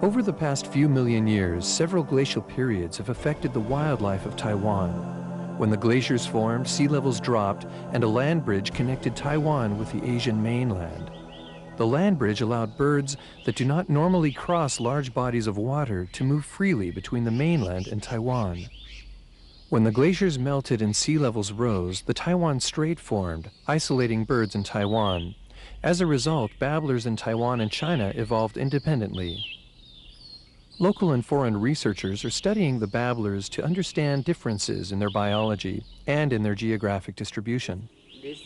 Over the past few million years, several glacial periods have affected the wildlife of Taiwan. When the glaciers formed, sea levels dropped, and a land bridge connected Taiwan with the Asian mainland. The land bridge allowed birds that do not normally cross large bodies of water to move freely between the mainland and Taiwan. When the glaciers melted and sea levels rose, the Taiwan Strait formed, isolating birds in Taiwan. As a result, babblers in Taiwan and China evolved independently. Local and foreign researchers are studying the babblers to understand differences in their biology and in their geographic distribution. This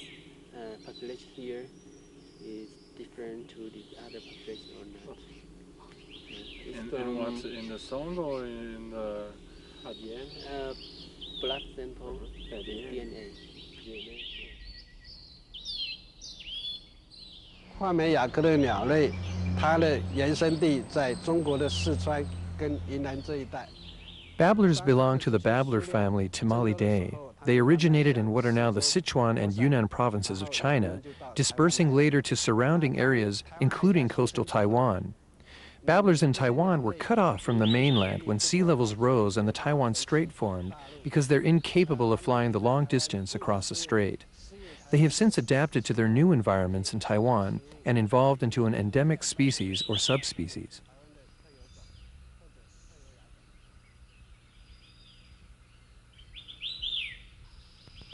population here is different to the other population or not? In what? In the song or in the... At the end, blood sample, the DNA. 画眉亚科的鸟类，它的原生地在中国的四川跟云南这一带。 Babblers belong to the babbler family Timalidae. They originated in what are now the Sichuan and Yunnan provinces of China, dispersing later to surrounding areas, including coastal Taiwan. Babblers in Taiwan were cut off from the mainland when sea levels rose and the Taiwan Strait formed because they're incapable of flying the long distance across the strait. They have since adapted to their new environments in Taiwan and evolved into an endemic species or subspecies.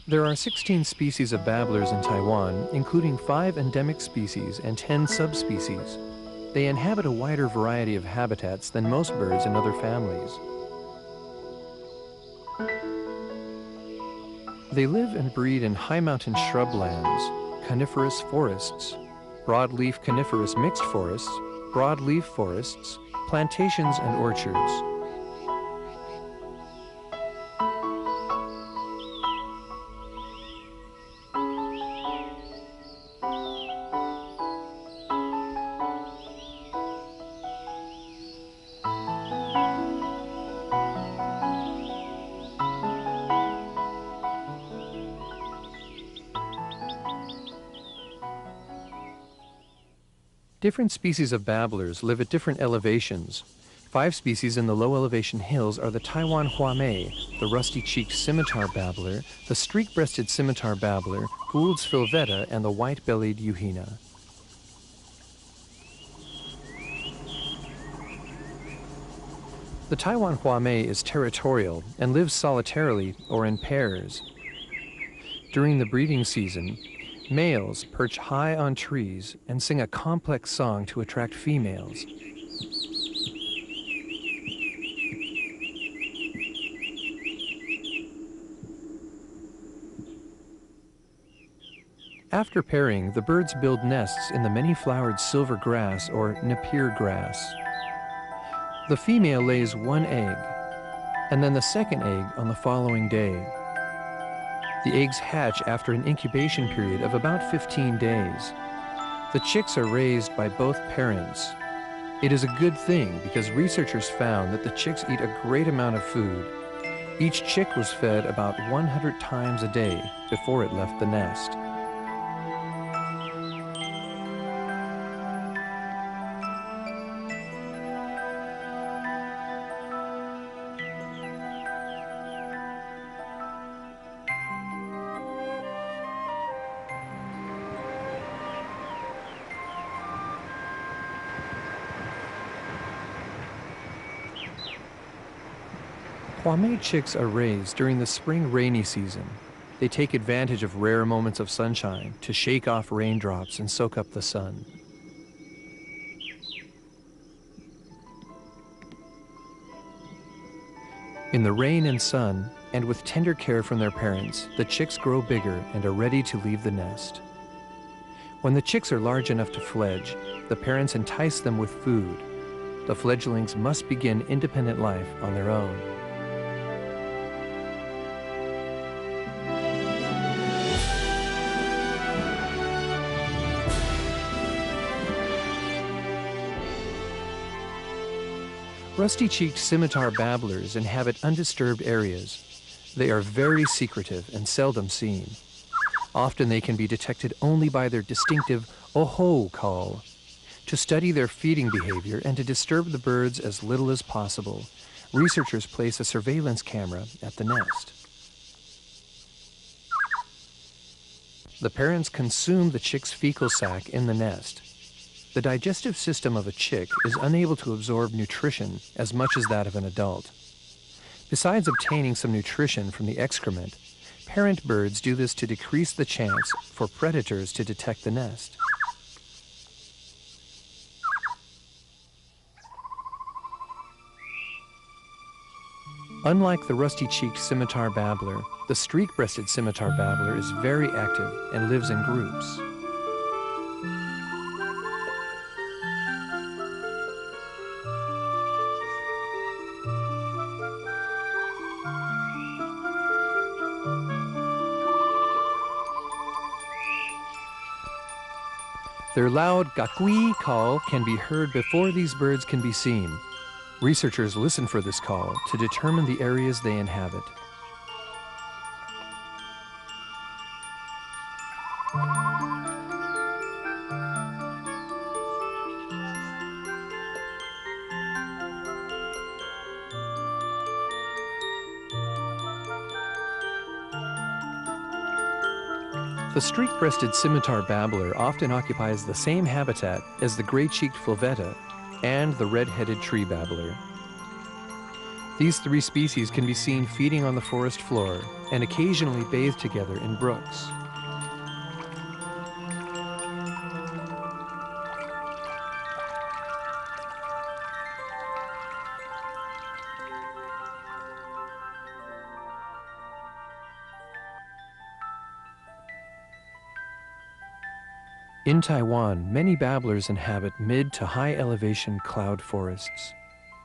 There are 16 species of babblers in Taiwan, including 5 endemic species and 10 subspecies. They inhabit a wider variety of habitats than most birds in other families. They live and breed in high mountain shrublands, coniferous forests, broadleaf coniferous mixed forests, broadleaf forests, plantations, and orchards. Different species of babblers live at different elevations. 5 species in the low elevation hills are the Taiwan huamei, the rusty-cheeked scimitar babbler, the streak-breasted scimitar babbler, Gould's filvetta, and the white-bellied euhena. The Taiwan huamei is territorial and lives solitarily or in pairs. During the breeding season, males perch high on trees and sing a complex song to attract females. After pairing, the birds build nests in the many-flowered silver grass or napier grass. The female lays 1 egg, and then the second egg on the following day. The eggs hatch after an incubation period of about 15 days. The chicks are raised by both parents. It is a good thing because researchers found that the chicks eat a great amount of food. Each chick was fed about 100 times a day before it left the nest. Huamei chicks are raised during the spring rainy season. They take advantage of rare moments of sunshine to shake off raindrops and soak up the sun. In the rain and sun, and with tender care from their parents, the chicks grow bigger and are ready to leave the nest. When the chicks are large enough to fledge, the parents entice them with food. The fledglings must begin independent life on their own. Rusty-cheeked scimitar babblers inhabit undisturbed areas. They are very secretive and seldom seen. Often they can be detected only by their distinctive oh-ho call. To study their feeding behavior and to disturb the birds as little as possible, researchers place a surveillance camera at the nest. The parents consume the chick's fecal sac in the nest. The digestive system of a chick is unable to absorb nutrition as much as that of an adult. Besides obtaining some nutrition from the excrement, parent birds do this to decrease the chance for predators to detect the nest. Unlike the rusty-cheeked scimitar babbler, the streak-breasted scimitar babbler is very active and lives in groups. Their loud gakui call can be heard before these birds can be seen. Researchers listen for this call to determine the areas they inhabit. The streak-breasted scimitar babbler often occupies the same habitat as the gray-cheeked fulvetta and the red-headed tree babbler. These three species can be seen feeding on the forest floor and occasionally bathe together in brooks. In Taiwan, many babblers inhabit mid to high elevation cloud forests.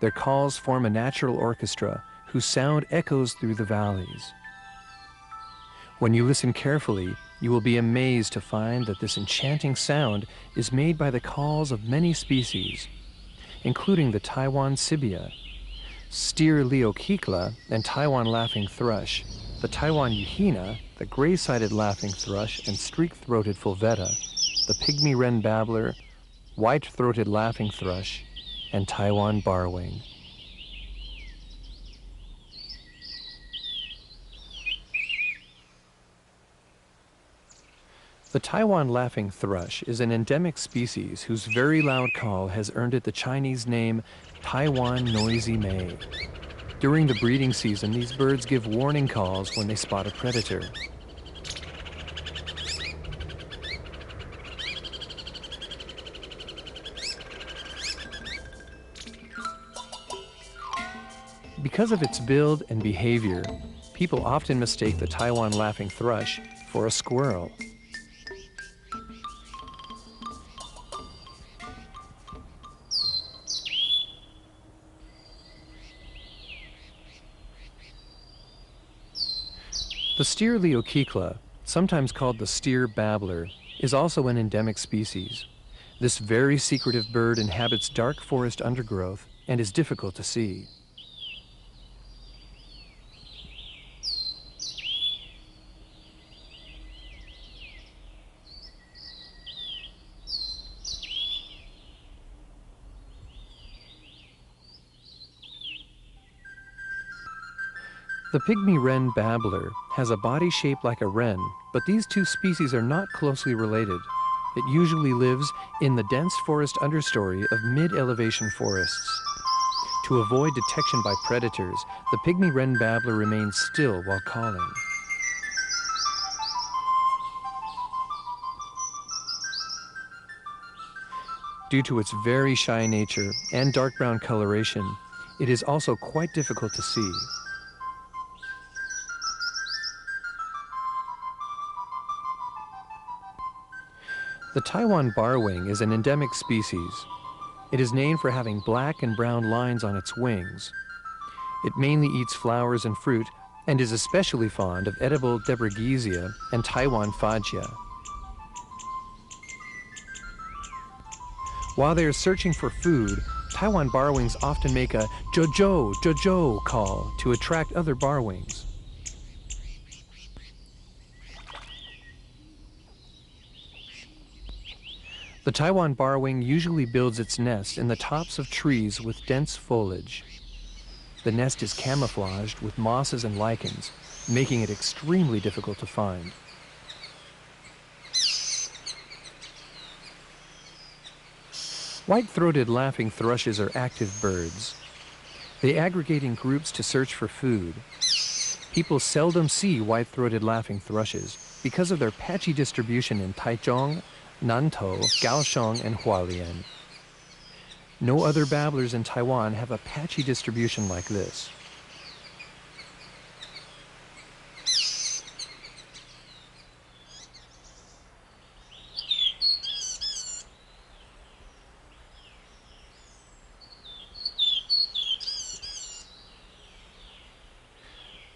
Their calls form a natural orchestra whose sound echoes through the valleys. When you listen carefully, you will be amazed to find that this enchanting sound is made by the calls of many species, including the Taiwan sibia, steer leokikla and Taiwan laughing thrush, the Taiwan yuhina, the gray-sided laughing thrush and streak-throated fulvetta, the pygmy wren babbler, white-throated laughing thrush, and Taiwan barwing. The Taiwan laughing thrush is an endemic species whose very loud call has earned it the Chinese name Taiwan noisy May. During the breeding season, these birds give warning calls when they spot a predator. Because of its build and behavior, people often mistake the Taiwan laughing thrush for a squirrel. The steer leokikla, sometimes called the steer babbler, is also an endemic species. This very secretive bird inhabits dark forest undergrowth and is difficult to see. The pygmy wren babbler has a body shaped like a wren, but these two species are not closely related. It usually lives in the dense forest understory of mid-elevation forests. To avoid detection by predators, the pygmy wren babbler remains still while calling. Due to its very shy nature and dark brown coloration, it is also quite difficult to see. The Taiwan barwing is an endemic species. It is named for having black and brown lines on its wings. It mainly eats flowers and fruit and is especially fond of edible Debraghesia and Taiwan fagia. While they are searching for food, Taiwan barwings often make a jojo, jojo call to attract other barwings. The Taiwan barwing usually builds its nest in the tops of trees with dense foliage. The nest is camouflaged with mosses and lichens, making it extremely difficult to find. White-throated laughing thrushes are active birds. They aggregate in groups to search for food. People seldom see white-throated laughing thrushes because of their patchy distribution in Taichung, Nantou, Kaohsiung, and Hualien. No other babblers in Taiwan have a patchy distribution like this.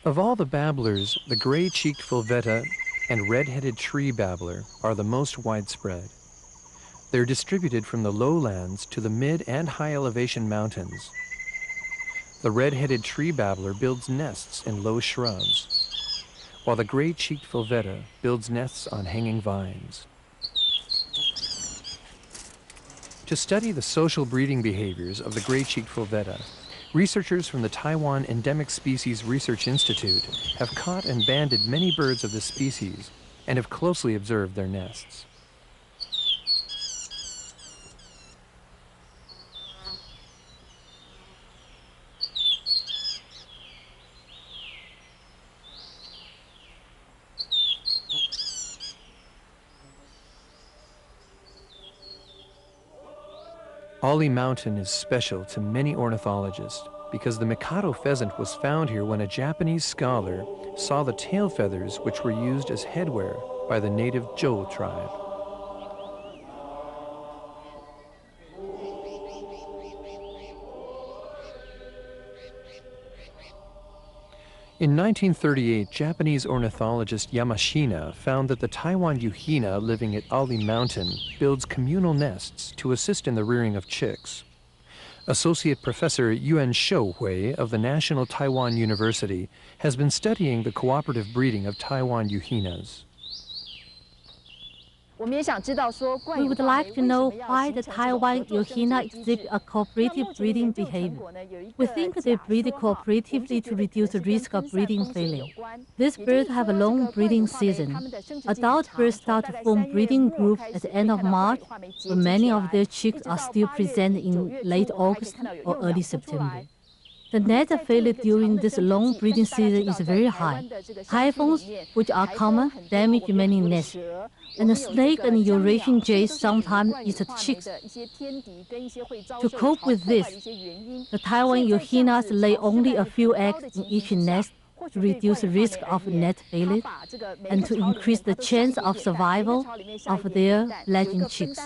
Of all the babblers, the gray-cheeked fulveta and red-headed tree babbler are the most widespread. They're distributed from the lowlands to the mid and high elevation mountains. The red-headed tree babbler builds nests in low shrubs, while the gray-cheeked fulveta builds nests on hanging vines. To study the social breeding behaviors of the gray-cheeked fulveta, researchers from the Taiwan Endemic Species Research Institute have caught and banded many birds of this species and have closely observed their nests. Ollie Mountain is special to many ornithologists because the Mikado pheasant was found here when a Japanese scholar saw the tail feathers which were used as headwear by the native Zhou tribe. In 1938, Japanese ornithologist Yamashina found that the Taiwan Yuhina living at Ollie Mountain builds communal nests to assist in the rearing of chicks. Associate Professor Yuan Shouhui of the National Taiwan University has been studying the cooperative breeding of Taiwan Yuhinas. We would like to know why the Taiwan Yuhina exhibit a cooperative breeding behavior. We think they breed cooperatively to reduce the risk of breeding failure. These birds have a long breeding season. Adult birds start to form breeding groups at the end of March, but many of their chicks are still present in late August or early September. The net failure during this long breeding season is very high. Typhoons, which are common, damage many nests. And the snake and Eurasian jays sometimes eat the chicks. To cope with this, the Taiwan Yuhinas lay only a few eggs in each nest to reduce the risk of net failure and to increase the chance of survival of their fledgling chicks.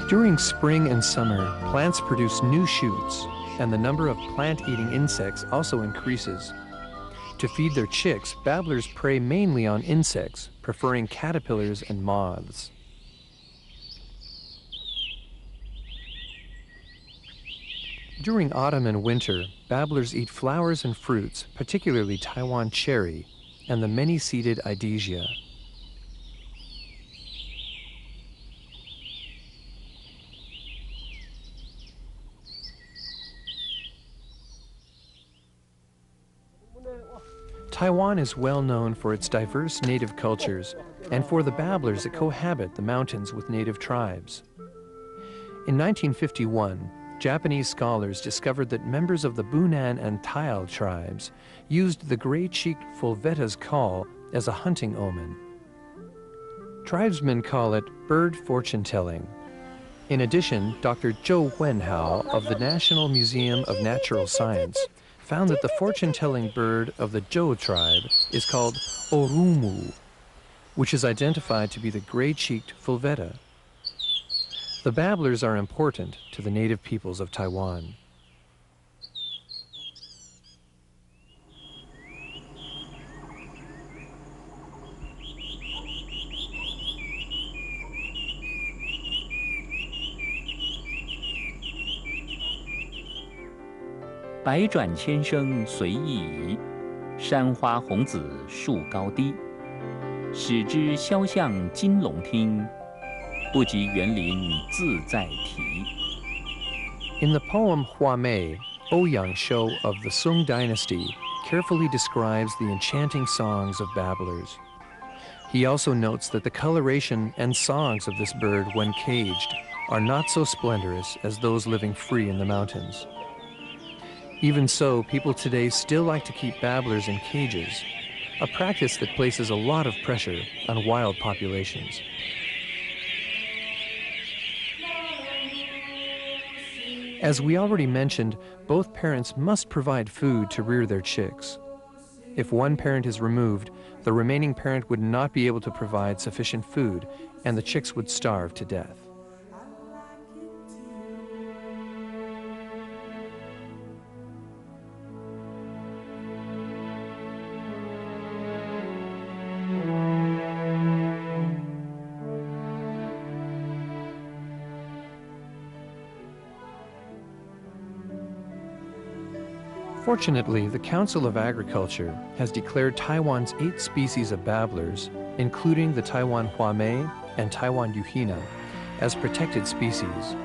During spring and summer, plants produce new shoots, and the number of plant-eating insects also increases. To feed their chicks, babblers prey mainly on insects, preferring caterpillars and moths. During autumn and winter, babblers eat flowers and fruits, particularly Taiwan cherry and the many-seeded idesia. Taiwan is well known for its diverse native cultures and for the babblers that cohabit the mountains with native tribes. In 1951, Japanese scholars discovered that members of the Bunan and Tayal tribes used the gray-cheeked fulveta's call as a hunting omen. Tribesmen call it bird fortune-telling. In addition, Dr. Zhou Wenhao of the National Museum of Natural Science found that the fortune-telling bird of the Zhou tribe is called orumu, which is identified to be the gray-cheeked fulveta. The babblers are important to the native peoples of Taiwan. 百转千声随意移，山花红紫树高低。使之肖像金龙听，不及园林自在啼。 In the poem Hua Mei, Ouyang Shou of the Sung dynasty carefully describes the enchanting songs of babblers. He also notes that the coloration and songs of this bird when caged are not so splendorous as those living free in the mountains. Even so, people today still like to keep babblers in cages, a practice that places a lot of pressure on wild populations. As we already mentioned, both parents must provide food to rear their chicks. If one parent is removed, the remaining parent would not be able to provide sufficient food, and the chicks would starve to death. Fortunately, the Council of Agriculture has declared Taiwan's 8 species of babblers, including the Taiwan Huamei and Taiwan Yuhina, as protected species.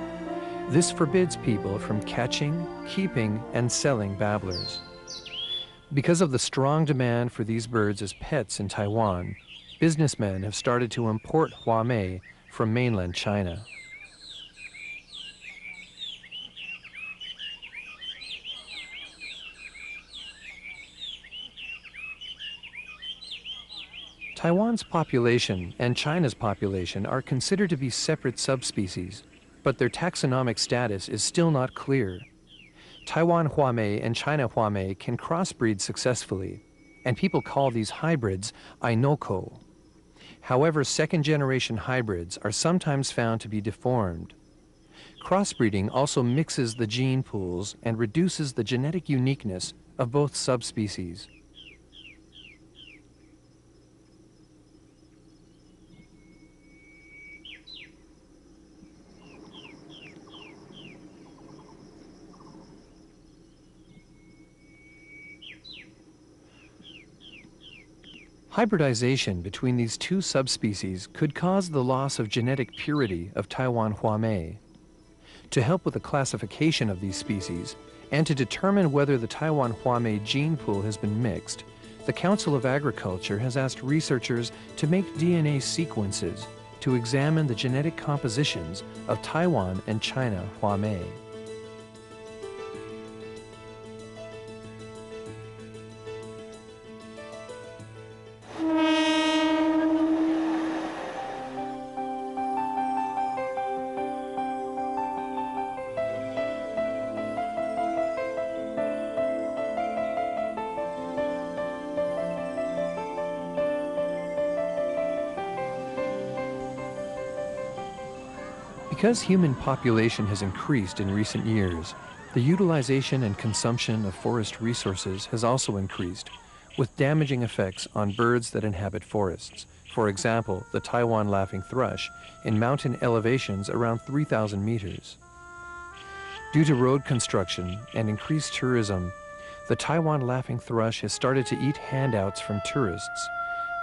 This forbids people from catching, keeping, and selling babblers. Because of the strong demand for these birds as pets in Taiwan, businessmen have started to import Huamei from mainland China. Taiwan's population and China's population are considered to be separate subspecies, but their taxonomic status is still not clear. Taiwan Huamei and China Huamei can crossbreed successfully, and people call these hybrids Ainoko. However, second-generation hybrids are sometimes found to be deformed. Crossbreeding also mixes the gene pools and reduces the genetic uniqueness of both subspecies. Hybridization between these two subspecies could cause the loss of genetic purity of Taiwan Huamei. To help with the classification of these species, and to determine whether the Taiwan Huamei gene pool has been mixed, the Council of Agriculture has asked researchers to make DNA sequences to examine the genetic compositions of Taiwan and China Huamei. Because human population has increased in recent years, the utilization and consumption of forest resources has also increased, with damaging effects on birds that inhabit forests. For example, the Taiwan laughing thrush in mountain elevations around 3,000 meters. Due to road construction and increased tourism, the Taiwan laughing thrush has started to eat handouts from tourists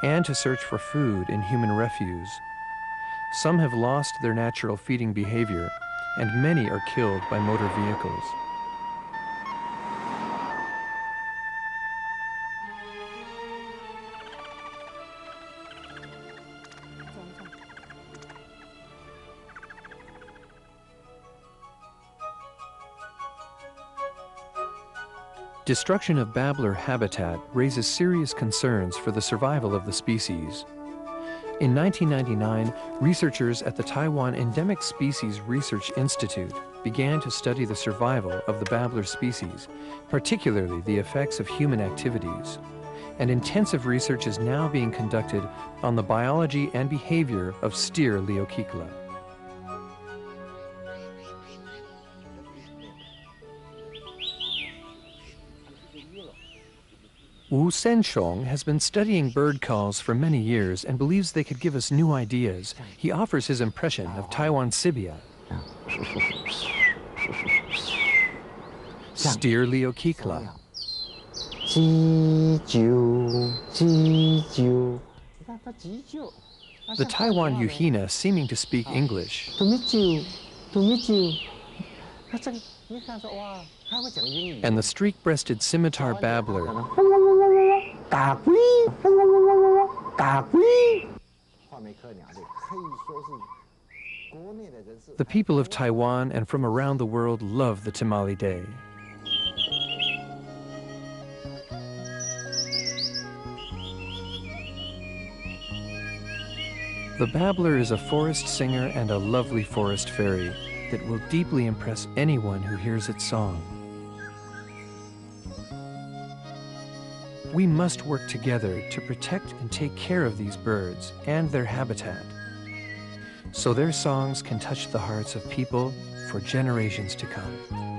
and to search for food in human refuse. Some have lost their natural feeding behavior, and many are killed by motor vehicles. Destruction of babbler habitat raises serious concerns for the survival of the species. In 1999, researchers at the Taiwan Endemic Species Research Institute began to study the survival of the babbler species, particularly the effects of human activities. And intensive research is now being conducted on the biology and behavior of steer Leucicla. Wu Senshong has been studying bird calls for many years and believes they could give us new ideas. He offers his impression of Taiwan sibia. Steer Leucicla. The Taiwan Yuhina seeming to speak English. And the streak-breasted scimitar babbler. The people of Taiwan and from around the world love the Tamale Day. The babbler is a forest singer and a lovely forest fairy that will deeply impress anyone who hears its song. We must work together to protect and take care of these birds and their habitat, so their songs can touch the hearts of people for generations to come.